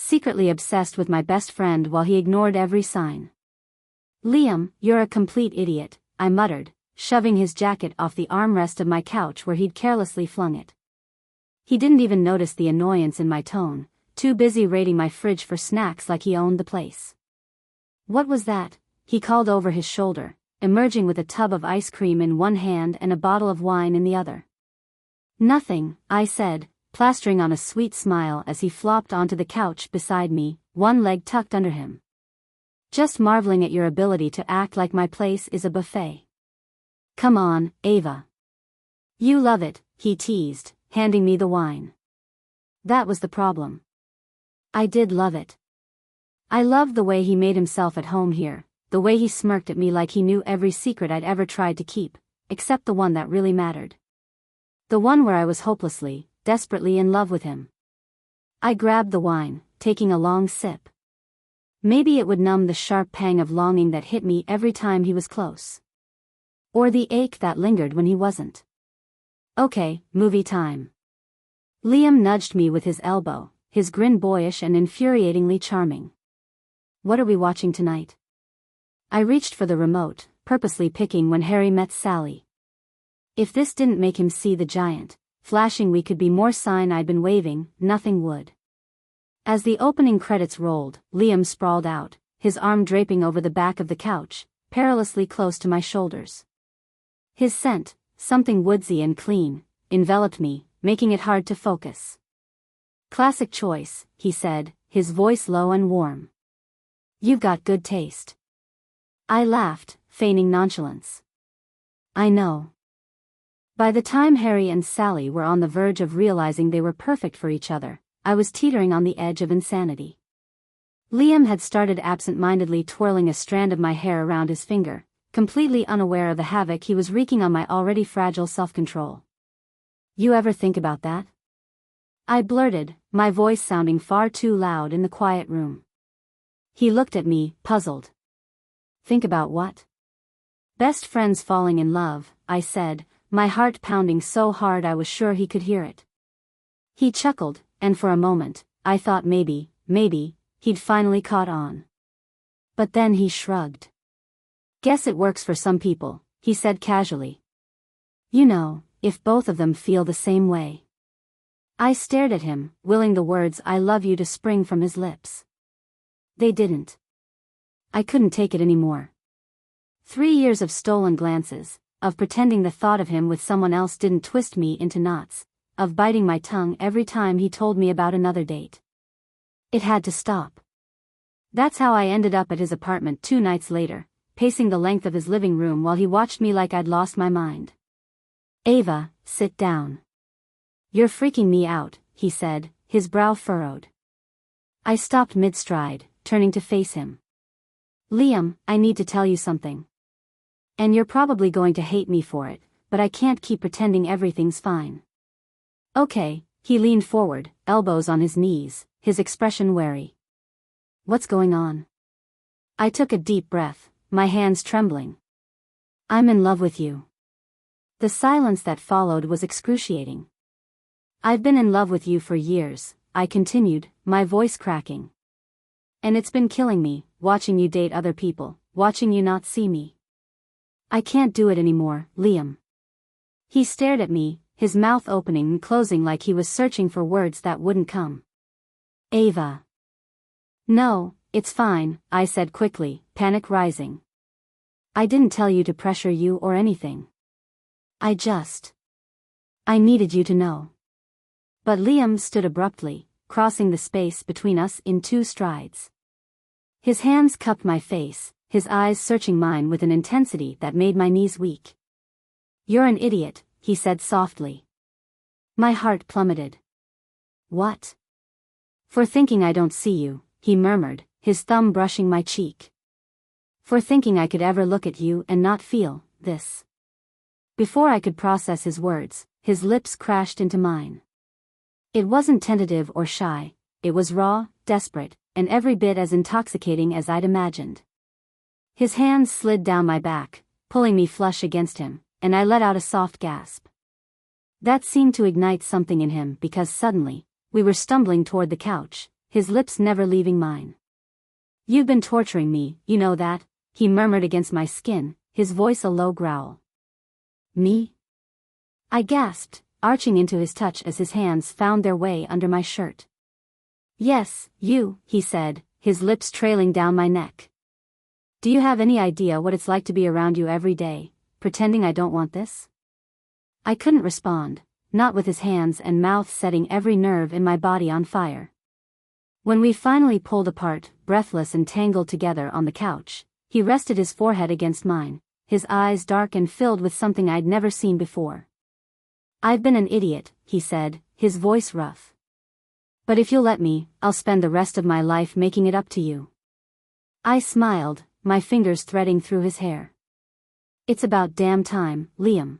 secretly obsessed with my best friend while he ignored every sign. "Liam, you're a complete idiot," I muttered, shoving his jacket off the armrest of my couch where he'd carelessly flung it. He didn't even notice the annoyance in my tone, too busy raiding my fridge for snacks like he owned the place. "What was that?" he called over his shoulder, emerging with a tub of ice cream in one hand and a bottle of wine in the other. "Nothing," I said, plastering on a sweet smile as he flopped onto the couch beside me, one leg tucked under him. "Just marveling at your ability to act like my place is a buffet." "Come on, Ava. You love it," he teased, handing me the wine. That was the problem. I did love it. I loved the way he made himself at home here, the way he smirked at me like he knew every secret I'd ever tried to keep, except the one that really mattered. The one where I was hopelessly, desperately in love with him. I grabbed the wine, taking a long sip. Maybe it would numb the sharp pang of longing that hit me every time he was close. Or the ache that lingered when he wasn't. "Okay, movie time." Liam nudged me with his elbow, his grin boyish and infuriatingly charming. "What are we watching tonight?" I reached for the remote, purposely picking When Harry Met Sally. If this didn't make him see the giant, flashing "we could be more" sign I'd been waving, nothing would. As the opening credits rolled, Liam sprawled out, his arm draping over the back of the couch, perilously close to my shoulders. His scent, something woodsy and clean, enveloped me, making it hard to focus. "Classic choice," he said, his voice low and warm. "You've got good taste." I laughed, feigning nonchalance. "I know." By the time Harry and Sally were on the verge of realizing they were perfect for each other, I was teetering on the edge of insanity. Liam had started absent-mindedly twirling a strand of my hair around his finger, completely unaware of the havoc he was wreaking on my already fragile self-control. "You ever think about that?" I blurted, my voice sounding far too loud in the quiet room. He looked at me, puzzled. "Think about what?" "Best friends falling in love," I said, my heart pounding so hard I was sure he could hear it. He chuckled, and for a moment, I thought maybe, he'd finally caught on. But then he shrugged. "Guess it works for some people," he said casually. "You know, if both of them feel the same way." I stared at him, willing the words "I love you" to spring from his lips. They didn't. I couldn't take it anymore. 3 years of stolen glances, of pretending the thought of him with someone else didn't twist me into knots, of biting my tongue every time he told me about another date. It had to stop. That's how I ended up at his apartment 2 nights later, pacing the length of his living room while he watched me like I'd lost my mind. "Ava, sit down. You're freaking me out," he said, his brow furrowed. I stopped mid-stride, turning to face him. "Liam, I need to tell you something. And you're probably going to hate me for it, but I can't keep pretending everything's fine." "Okay," he leaned forward, elbows on his knees, his expression wary. "What's going on?" I took a deep breath, my hands trembling. "I'm in love with you." The silence that followed was excruciating. "I've been in love with you for years," I continued, my voice cracking. "And it's been killing me, watching you date other people, watching you not see me. I can't do it anymore, Liam." He stared at me, his mouth opening and closing like he was searching for words that wouldn't come. "Ava." "No, it's fine," I said quickly, panic rising. "I didn't tell you to pressure you or anything. I needed you to know." But Liam stood abruptly, crossing the space between us in 2 strides. His hands cupped my face, his eyes searching mine with an intensity that made my knees weak. "You're an idiot," he said softly. My heart plummeted. "What?" "For thinking I don't see you," he murmured, his thumb brushing my cheek. "For thinking I could ever look at you and not feel this." Before I could process his words, his lips crashed into mine. It wasn't tentative or shy, it was raw, desperate, and every bit as intoxicating as I'd imagined. His hands slid down my back, pulling me flush against him, and I let out a soft gasp. That seemed to ignite something in him because suddenly, we were stumbling toward the couch, his lips never leaving mine. "You've been torturing me, you know that," he murmured against my skin, his voice a low growl. "Me?" I gasped, arching into his touch as his hands found their way under my shirt. "Yes, you," he said, his lips trailing down my neck. "Do you have any idea what it's like to be around you every day, pretending I don't want this?" I couldn't respond, not with his hands and mouth setting every nerve in my body on fire. When we finally pulled apart, breathless and tangled together on the couch, he rested his forehead against mine, his eyes dark and filled with something I'd never seen before. "I've been an idiot," he said, his voice rough. "But if you'll let me, I'll spend the rest of my life making it up to you." I smiled, my fingers threading through his hair. "It's about damn time, Liam."